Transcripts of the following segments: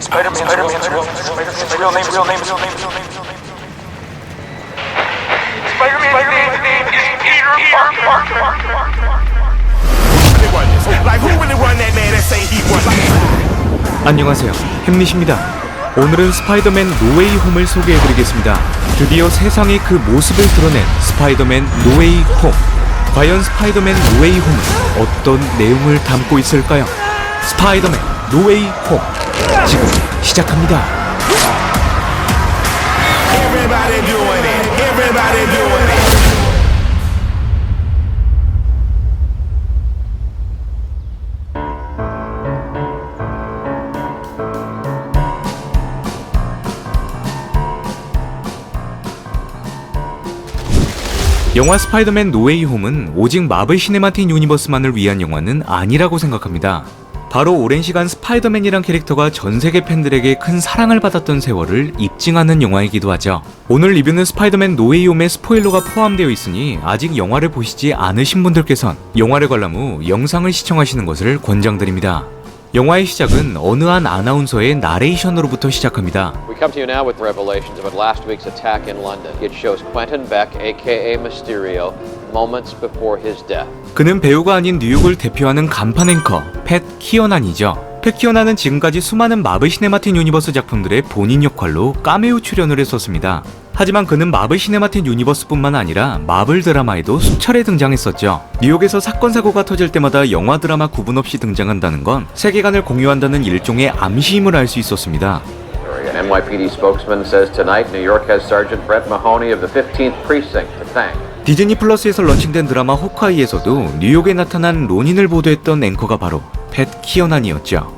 Spider-Man's real name is Peter Parker. 안녕하세요, 햄릿입니다. 오늘은 스파이더맨 노웨이 홈을 소개해드리겠습니다. 드디어 세상의 그 모습을 드러낸 스파이더맨 노웨이 홈. 과연 스파이더맨 노웨이 홈은 어떤 내용을 담고 있을까요? 스파이더맨 노웨이 홈, 지금 시작합니다. Everybody doing it. Everybody doing it. 영화 스파이더맨 노웨이 홈은 오직 마블 시네마틱 유니버스만을 위한 영화는 아니라고 생각합니다. 바로 오랜 시간 스파이더맨이란 캐릭터가 전 세계 팬들에게 큰 사랑을 받았던 세월을 입증하는 영화이기도 하죠. 오늘 리뷰는 스파이더맨 노웨이 홈에 스포일러가 포함되어 있으니 아직 영화를 보시지 않으신 분들께선 영화를 관람 후 영상을 시청하시는 것을 권장드립니다. 영화의 시작은 어느 한 아나운서의 나레이션으로부터 시작합니다. We come to you now with revelations about last week's attack in London. It shows Quentin Beck, aka Mysterio, moments before his death. 그는 배우가 아닌 뉴욕을 대표하는 간판 앵커 팻 키어난이죠. 팻 키어난은 지금까지 수많은 마블 시네마틱 유니버스 작품들의 본인 역할로 카메오 출연을 했었습니다. 하지만 그는 마블 시네마틱 유니버스뿐만 아니라 마블 드라마에도 수차례 등장했었죠. 뉴욕에서 사건 사고가 터질 때마다 영화 드라마 구분 없이 등장한다는 건 세계관을 공유한다는 일종의 암시임을 알 수 있었습니다. An NYPD spokesman says tonight New York has Sergeant Brett Mahoney of the 15th Precinct to thank. 디즈니 플러스에서 런칭된 드라마 호크아이에서도 뉴욕에 나타난 로닌을 보도했던 앵커가 바로 팻 키어난이었죠.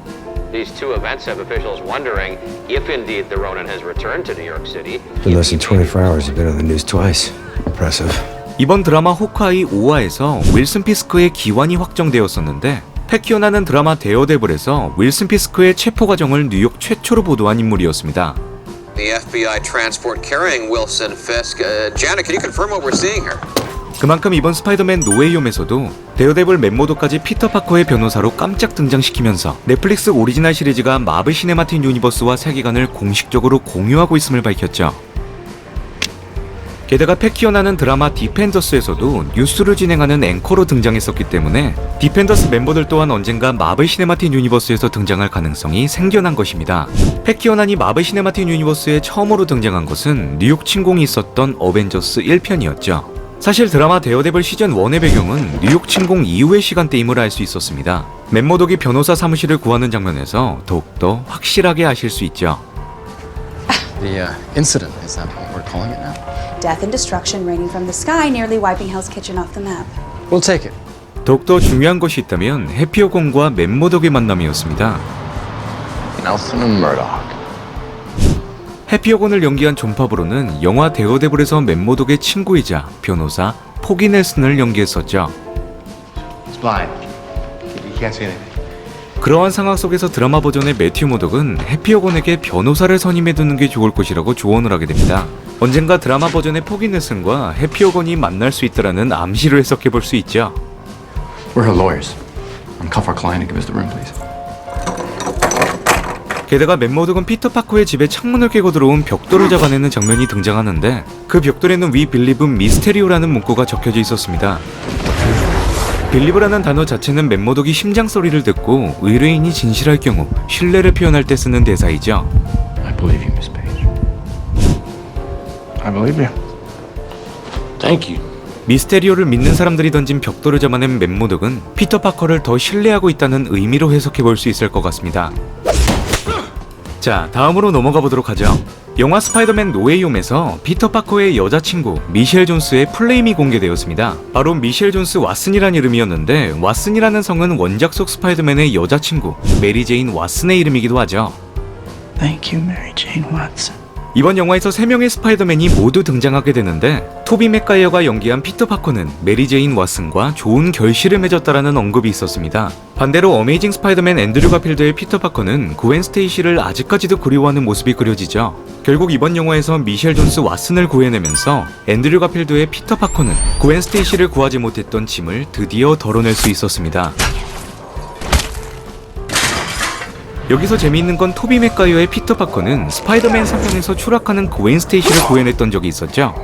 These two events have officials wondering if indeed the Ronin has returned to New York City. In less than 24 hours, you've been on the news twice. Impressive. 이번 드라마 호크아이 5화에서 윌슨 피스크의 기환이 확정되었었는데 팻 키어난은 드라마 데어데블에서 윌슨 피스크의 체포 과정을 뉴욕 최초로 보도한 인물이었습니다. The FBI transport carrying Wilson Fisk. Janet, can you confirm what we're seeing here? 그만큼 이번 스파이더맨 노웨이 홈에서도 데어데블 맷모도까지 피터 파커의 변호사로 깜짝 등장시키면서 넷플릭스 오리지널 시리즈가 마블 시네마틱 유니버스와 세계관을 공식적으로 공유하고 있음을 밝혔죠. 게다가 팻 키어난은 드라마 디펜더스에서도 뉴스를 진행하는 앵커로 등장했었기 때문에 디펜더스 멤버들 또한 언젠가 마블 시네마틱 유니버스에서 등장할 가능성이 생겨난 것입니다. 팻 키어난이 마블 시네마틱 유니버스에 처음으로 등장한 것은 뉴욕 침공이 있었던 어벤져스 1편이었죠. 사실 드라마 데어데블 시즌 1의 배경은 뉴욕 침공 이후의 시간대임을 알 수 있었습니다. 맷모독이 변호사 사무실을 구하는 장면에서 더욱더 확실하게 아실 수 있죠. The incident, is that what we're calling it now? Death and destruction raining from the sky, nearly wiping Hell's Kitchen off the map. We'll take it. 더욱더 중요한 것이 있다면 해피어곤과 맷모독의 만남이었습니다. Nelson and Murdoch. 해피어곤을 연기한 존 파브로는 영화 데어데블에서 맷모독의 친구이자 변호사 포기 넬슨을 연기했었죠. It's blind. You can't see anything. 그러한 상황 속에서 드라마 버전의 매튜 모독은 해피어곤에게 변호사를 선임해두는 게 좋을 것이라고 조언을 하게 됩니다. 언젠가 드라마 버전의 포기 넬슨과 해피어곤이 만날 수 있다라는 암시를 해석해볼 수 있죠. We're her lawyers. Uncuff our client and give us the room, please. 게다가 맷모독은 피터 파커의 집에 창문을 깨고 들어온 벽돌을 잡아내는 장면이 등장하는데 그 벽돌에는 We Believe Mysterio라는 문구가 적혀져 있었습니다. 빌리브라는 단어 자체는 맷모독이 심장 소리를 듣고 의뢰인이 진실할 경우 신뢰를 표현할 때 쓰는 대사이죠. I believe you, Miss Page. I believe you. Thank you. 미스테리오를 믿는 사람들이 던진 벽돌을 잡아낸 맷모독은 피터 파커를 더 신뢰하고 있다는 의미로 해석해볼 수 있을 것 같습니다. 자, 다음으로 넘어가 보도록 하죠. 영화 스파이더맨 노웨이 홈에서 피터 파커의 여자친구 미셸 존스의 플레임이 공개되었습니다. 바로 미셸 존스 왓슨이란 이름이었는데 왓슨이라는 성은 원작 속 스파이더맨의 여자친구 메리 제인 왓슨의 이름이기도 하죠. Thank you, Mary Jane Watson. 이번 영화에서 3명의 스파이더맨이 모두 등장하게 되는데 토비 맥가이어가 연기한 피터 파커는 메리 제인 왓슨과 좋은 결실을 맺었다라는 언급이 있었습니다. 반대로 어메이징 스파이더맨 앤드류 가필드의 피터 파커는 구웬 스테이시를 아직까지도 그리워하는 모습이 그려지죠. 결국 이번 영화에서 미셸 존스 왓슨을 구해내면서 앤드류 가필드의 피터 파커는 구웬 스테이시를 구하지 못했던 짐을 드디어 덜어낼 수 있었습니다. 여기서 재미있는 건 토비 맥과이어의 피터 파커는 스파이더맨 3편에서 추락하는 그웬 스테이시를 구해냈던 적이 있었죠.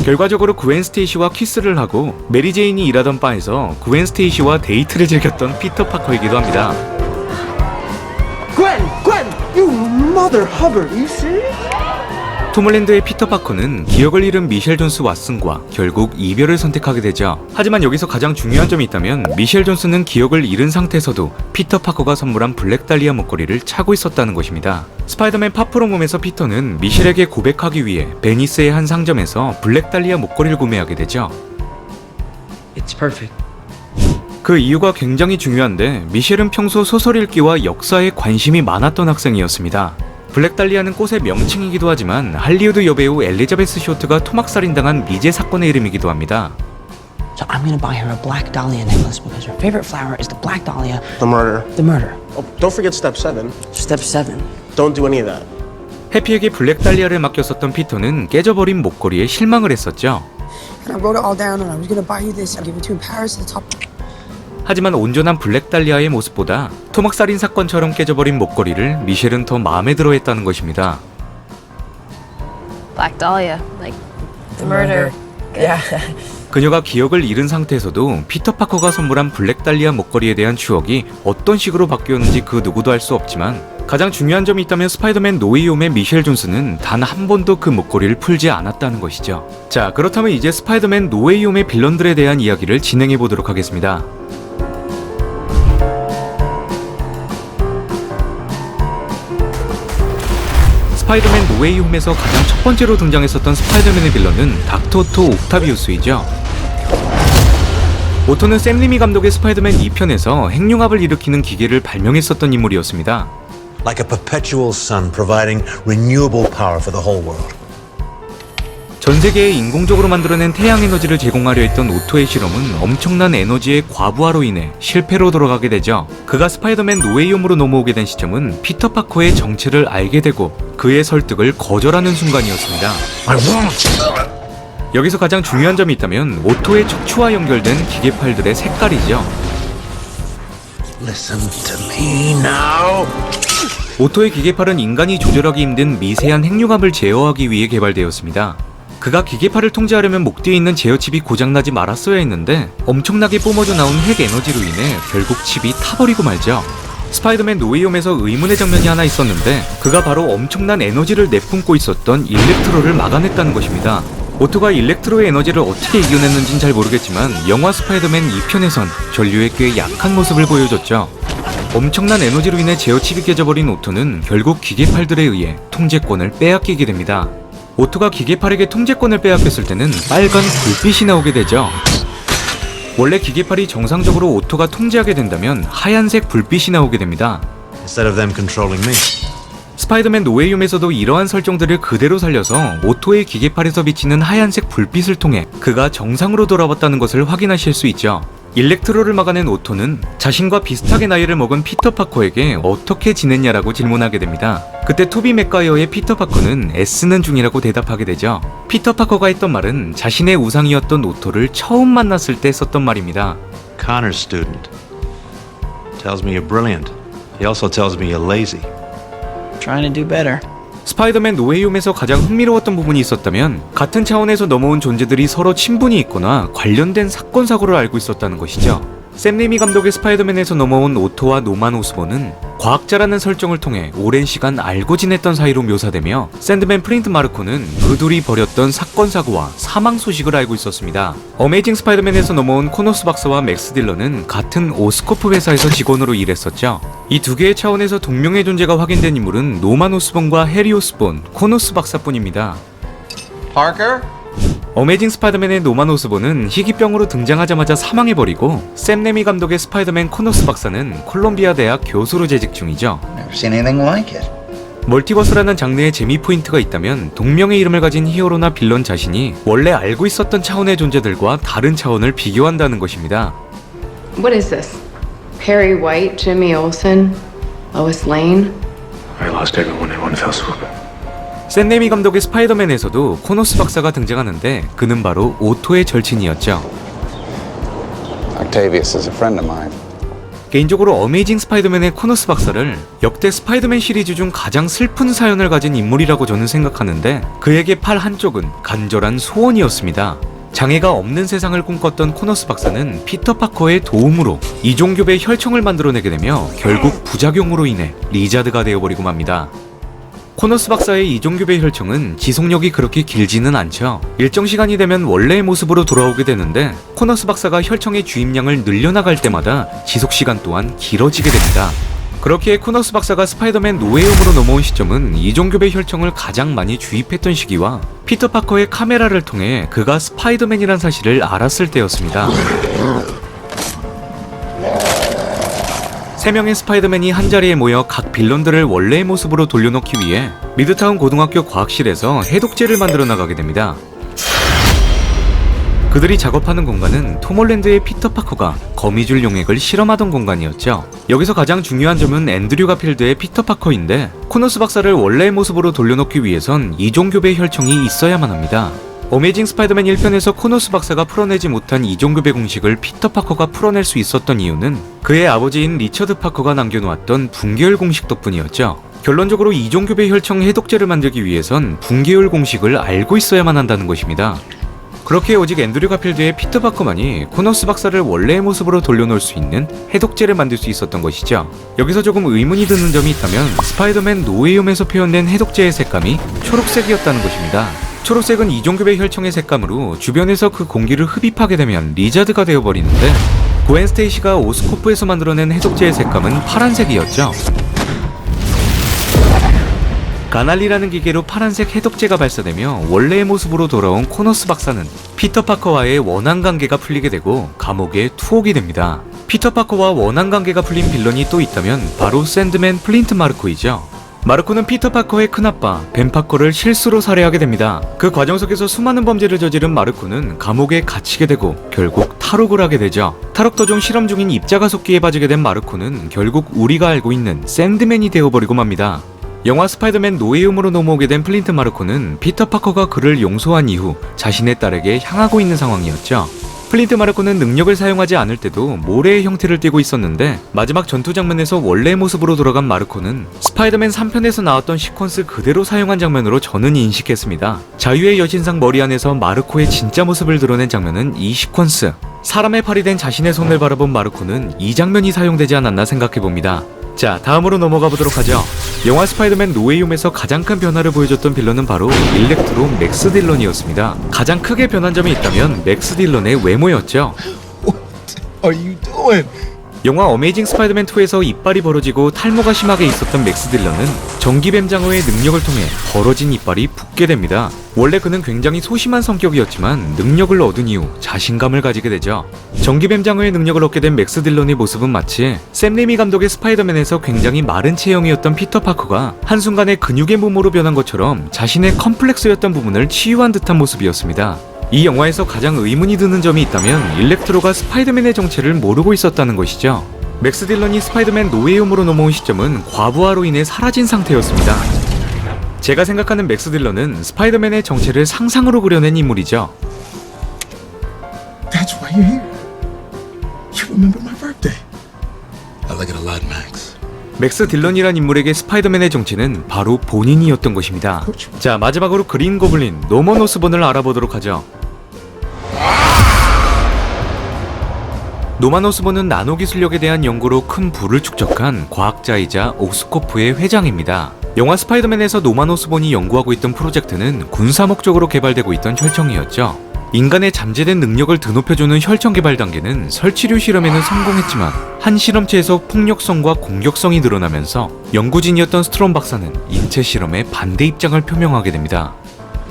결과적으로 그웬 스테이시와 키스를 하고 메리 제인이 일하던 바에서 그웬 스테이시와 데이트를 즐겼던 피터 파커이기도 합니다. Gwen! You mother Hubbard, you serious? 톰 홀랜드의 피터 파커는 기억을 잃은 미셸 존스 왓슨과 결국 이별을 선택하게 되죠. 하지만 여기서 가장 중요한 점이 있다면 미셸 존스는 기억을 잃은 상태에서도 피터 파커가 선물한 블랙 달리아 목걸이를 차고 있었다는 것입니다. 스파이더맨 파프롬홈에서 피터는 미셸에게 고백하기 위해 베니스의 한 상점에서 블랙 달리아 목걸이를 구매하게 되죠. It's perfect. 그 이유가 굉장히 중요한데 미셸은 평소 소설 읽기와 역사에 관심이 많았던 학생이었습니다. 블랙 달리아는 꽃의 명칭이기도 하지만 할리우드 여배우 엘리자베스 쇼트가 토막살인당한 미제 사건의 이름이기도 합니다. So I'm gonna buy her a black dahlia necklace because her favorite flower is the black dahlia. The murder. The murder. Oh, don't forget step 7. Step 7. Don't do any of that. 해피에게 블랙 달리아를 맡겼었던 피터는 깨져버린 목걸이에 실망을 했었죠. And I wrote it all down and I was gonna buy you this. I'll give it to you in Paris at the top. 하지만 온전한 블랙 달리아의 모습보다 토막살인 사건처럼 깨져버린 목걸이를 미셸은 더 마음에 들어 했다는 것입니다. Black Dahlia, like the murder. Yeah. 그녀가 기억을 잃은 상태에서도 피터 파커가 선물한 블랙 달리아 목걸이에 대한 추억이 어떤 식으로 바뀌었는지 그 누구도 알 수 없지만 가장 중요한 점이 있다면 스파이더맨 노웨이 홈의 미셸 존스는 단 한 번도 그 목걸이를 풀지 않았다는 것이죠. 자, 그렇다면 이제 스파이더맨 노웨이 홈의 빌런들에 대한 이야기를 진행해 보도록 하겠습니다. 스파이더맨 노웨이 홈에서 가장 첫 번째로 등장했었던 스파이더맨의 빌런은 닥터 오토 옥타비우스이죠. 오토는 샘 레이미 감독의 스파이더맨 2편에서 핵융합을 일으키는 기계를 발명했었던 인물이었습니다. Like a perpetual sun providing renewable power for the whole world. 전 세계에 인공적으로 만들어낸 태양 에너지를 제공하려 했던 오토의 실험은 엄청난 에너지의 과부하로 인해 실패로 돌아가게 되죠. 그가 스파이더맨 노웨이 홈으로 넘어오게 된 시점은 피터 파커의 정체를 알게 되고 그의 설득을 거절하는 순간이었습니다. 여기서 가장 중요한 점이 있다면 오토의 척추와 연결된 기계팔들의 색깔이죠. Listen to me now. 오토의 기계팔은 인간이 조절하기 힘든 미세한 핵융합을 제어하기 위해 개발되었습니다. 그가 기계팔을 통제하려면 목 뒤에 있는 제어칩이 고장나지 말았어야 했는데 엄청나게 뿜어져 나온 핵 에너지로 인해 결국 칩이 타버리고 말죠. 스파이더맨 노웨이 홈에서 의문의 장면이 하나 있었는데 그가 바로 엄청난 에너지를 내뿜고 있었던 일렉트로를 막아냈다는 것입니다. 오토가 일렉트로의 에너지를 어떻게 이겨냈는진 잘 모르겠지만 영화 스파이더맨 2편에선 전류의 꽤 약한 모습을 보여줬죠. 엄청난 에너지로 인해 제어칩이 깨져버린 오토는 결국 기계팔들에 의해 통제권을 빼앗기게 됩니다. 오토가 기계팔에게 통제권을 빼앗겼을 때는 빨간 불빛이 나오게 되죠. 원래 기계팔이 정상적으로 오토가 통제하게 된다면 하얀색 불빛이 나오게 됩니다. Instead of them controlling me. 스파이더맨 노웨이 홈에서도 이러한 설정들을 그대로 살려서 오토의 기계팔에서 비치는 하얀색 불빛을 통해 그가 정상으로 돌아왔다는 것을 확인하실 수 있죠. 일렉트로를 막아낸 오토는 자신과 비슷하게 나이를 먹은 피터 파커에게 어떻게 지냈냐라고 질문하게 됩니다. 그때 토비 맥과이어의 피터 파커는 애쓰는 중이라고 대답하게 되죠. 피터 파커가 했던 말은 자신의 우상이었던 오토를 처음 만났을 때 썼던 말입니다. Connor's student tells me you're brilliant. He also tells me you're lazy. Trying to do better. 스파이더맨 노웨이 홈에서 가장 흥미로웠던 부분이 있었다면 같은 차원에서 넘어온 존재들이 서로 친분이 있거나 관련된 사건 사고를 알고 있었다는 것이죠. 샘 레이미 감독의 스파이더맨에서 넘어온 오토와 노만 오스본은 과학자라는 설정을 통해 오랜 시간 알고 지냈던 사이로 묘사되며 샌드맨 프린트 마르코는 그 둘이 벌였던 사건 사고와 사망 소식을 알고 있었습니다. 어메이징 스파이더맨에서 넘어온 코너스 박사와 맥스 딜러는 같은 오스코프 회사에서 직원으로 일했었죠. 이 두 개의 차원에서 동명의 존재가 확인된 인물은 노만 오스본과 해리 오스본, 코너스 박사뿐입니다. Parker? 어메이징 스파이더맨의 노만 오스본은 희귀병으로 등장하자마자 사망해버리고 샘 레이미 감독의 스파이더맨 코너스 박사는 콜롬비아 대학 교수로 재직 중이죠. Never seen anything like it. 멀티버스라는 장르의 재미 포인트가 있다면 동명의 이름을 가진 히어로나 빌런 자신이 원래 알고 있었던 차원의 존재들과 다른 차원을 비교한다는 것입니다. What is this? Perry White, Jimmy Olsen, Lois Lane? I lost everyone in one fell swoop. 샘 레이미 감독의 스파이더맨에서도 코너스 박사가 등장하는데 그는 바로 오토의 절친이었죠. Octavius is a friend of mine. 개인적으로 어메이징 스파이더맨의 코너스 박사를 역대 스파이더맨 시리즈 중 가장 슬픈 사연을 가진 인물이라고 저는 생각하는데 그에게 팔 한쪽은 간절한 소원이었습니다. 장애가 없는 세상을 꿈꿨던 코너스 박사는 피터 파커의 도움으로 이종교배 혈청을 만들어내게 되며 결국 부작용으로 인해 리자드가 되어버리고 맙니다. 코너스 박사의 이종교배 혈청은 지속력이 그렇게 길지는 않죠. 일정 시간이 되면 원래의 모습으로 돌아오게 되는데 코너스 박사가 혈청의 주입량을 늘려나갈 때마다 지속시간 또한 길어지게 됩니다. 그렇기에 코너스 박사가 스파이더맨 노웨이홈으로 넘어온 시점은 이종교배 혈청을 가장 많이 주입했던 시기와 피터 파커의 카메라를 통해 그가 스파이더맨이란 사실을 알았을 때였습니다. 3명의 스파이더맨이 한자리에 모여 각 빌런들을 원래의 모습으로 돌려놓기 위해 미드타운 고등학교 과학실에서 해독제를 만들어 나가게 됩니다. 그들이 작업하는 공간은 톰 홀랜드의 피터 파커가 거미줄 용액을 실험하던 공간이었죠. 여기서 가장 중요한 점은 앤드류 가필드의 피터 파커인데 코너스 박사를 원래의 모습으로 돌려놓기 위해선 이종교배 혈청이 있어야만 합니다. 어메이징 스파이더맨 1편에서 코너스 박사가 풀어내지 못한 이종교배 공식을 피터 파커가 풀어낼 수 있었던 이유는 그의 아버지인 리처드 파커가 남겨놓았던 붕괴율 공식 덕분이었죠. 결론적으로 이종교배 혈청 해독제를 만들기 위해선 붕괴율 공식을 알고 있어야만 한다는 것입니다. 그렇게 오직 앤드류 가필드의 피터 파커만이 코너스 박사를 원래의 모습으로 돌려놓을 수 있는 해독제를 만들 수 있었던 것이죠. 여기서 조금 의문이 드는 점이 있다면 스파이더맨 노웨이홈에서 표현된 해독제의 색감이 초록색이었다는 것입니다. 초록색은 이종교배 혈청의 색감으로 주변에서 그 공기를 흡입하게 되면 리자드가 되어버리는데 고엔 스테이시가 오스코프에서 만들어낸 해독제의 색감은 파란색이었죠. 가날리라는 기계로 파란색 해독제가 발사되며 원래의 모습으로 돌아온 코너스 박사는 피터 파커와의 원한 관계가 풀리게 되고 감옥에 투옥이 됩니다. 피터 파커와 원한 관계가 풀린 빌런이 또 있다면 바로 샌드맨 플린트 마르코이죠. 마르코는 피터 파커의 큰아빠 벤 파커를 실수로 살해하게 됩니다. 그 과정 속에서 수많은 범죄를 저지른 마르코는 감옥에 갇히게 되고 결국 탈옥을 하게 되죠. 탈옥 도중 실험 중인 입자가속기에 빠지게 된 마르코는 결국 우리가 알고 있는 샌드맨이 되어버리고 맙니다. 영화 스파이더맨 노웨이홈으로 넘어오게 된 플린트 마르코는 피터 파커가 그를 용서한 이후 자신의 딸에게 향하고 있는 상황이었죠. 플린트 마르코는 능력을 사용하지 않을 때도 모래의 형태를 띠고 있었는데 마지막 전투 장면에서 원래의 모습으로 돌아간 마르코는 스파이더맨 3편에서 나왔던 시퀀스 그대로 사용한 장면으로 저는 인식했습니다. 자유의 여신상 머리 안에서 마르코의 진짜 모습을 드러낸 장면은 이 시퀀스. 사람의 팔이 된 자신의 손을 바라본 마르코는 이 장면이 사용되지 않았나 생각해봅니다. 자, 다음으로 넘어가 보도록 하죠. 영화 스파이더맨 노웨이홈에서 가장 큰 변화를 보여줬던 빌런은 바로 일렉트로 맥스 딜런이었습니다. 가장 크게 변한 점이 있다면 맥스 딜런의 외모였죠. What are you doing? 영화 어메이징 스파이더맨 2에서 이빨이 벌어지고 탈모가 심하게 있었던 맥스 딜런은 전기뱀 장어의 능력을 통해 벌어진 이빨이 붓게 됩니다. 원래 그는 굉장히 소심한 성격이었지만 능력을 얻은 이후 자신감을 가지게 되죠. 전기뱀 장어의 능력을 얻게 된 맥스 딜런의 모습은 마치 샘 레이미 감독의 스파이더맨에서 굉장히 마른 체형이었던 피터 파커가 한순간에 근육의 몸으로 변한 것처럼 자신의 컴플렉스였던 부분을 치유한 듯한 모습이었습니다. 이 영화에서 가장 의문이 드는 점이 있다면 일렉트로가 스파이더맨의 정체를 모르고 있었다는 것이죠. 맥스 딜런이 스파이더맨 노웨이홈으로 넘어온 시점은 과부하로 인해 사라진 상태였습니다. 제가 생각하는 맥스 딜런은 스파이더맨의 정체를 상상으로 그려낸 인물이죠. That's why you're here. You remember my birthday. I like it a lot, Max. 맥스 딜런이란 인물에게 스파이더맨의 정체는 바로 본인이었던 것입니다. 자, 마지막으로 그린 고블린 노먼 오스본을 알아보도록 하죠. 노만 오스본은 나노기술력에 대한 연구로 큰 부를 축적한 과학자이자 오스코프의 회장입니다. 영화 스파이더맨에서 노만 오스본이 연구하고 있던 프로젝트는 군사 목적으로 개발되고 있던 혈청이었죠. 인간의 잠재된 능력을 드높여주는 혈청 개발 단계는 설치류 실험에는 성공했지만 한 실험체에서 폭력성과 공격성이 늘어나면서 연구진이었던 스트롬 박사는 인체 실험에 반대 입장을 표명하게 됩니다.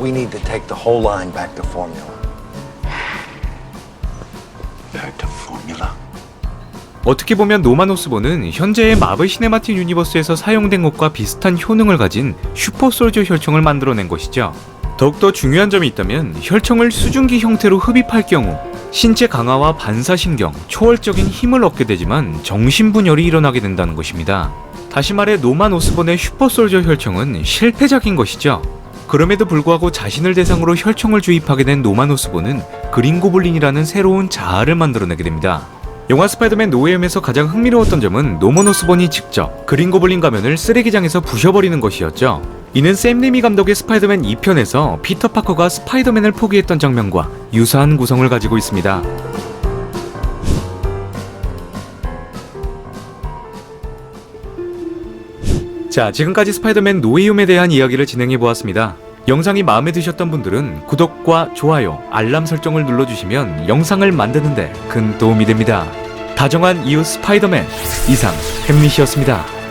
We need to take the whole line back to formula. Back to formula. 어떻게 보면 노만 오스본은 현재의 마블 시네마틱 유니버스에서 사용된 것과 비슷한 효능을 가진 슈퍼솔저 혈청을 만들어낸 것이죠. 더욱더 중요한 점이 있다면 혈청을 수증기 형태로 흡입할 경우 신체 강화와 반사신경, 초월적인 힘을 얻게 되지만 정신분열이 일어나게 된다는 것입니다. 다시 말해 노만 오스본의 슈퍼솔저 혈청은 실패작인 것이죠. 그럼에도 불구하고 자신을 대상으로 혈청을 주입하게 된 노만 오스본은 그린 고블린이라는 새로운 자아를 만들어내게 됩니다. 영화 스파이더맨 노웨이홈에서 가장 흥미로웠던 점은 노먼 오스본이 직접 그린 고블린 가면을 쓰레기장에서 부셔버리는 것이었죠. 이는 샘 레이미 감독의 스파이더맨 2편에서 피터 파커가 스파이더맨을 포기했던 장면과 유사한 구성을 가지고 있습니다. 자, 지금까지 스파이더맨 노웨이홈에 대한 이야기를 진행해보았습니다. 영상이 마음에 드셨던 분들은 구독과 좋아요, 알람 설정을 눌러주시면 영상을 만드는데 큰 도움이 됩니다. 다정한 이웃 스파이더맨, 이상 햄릿이었습니다.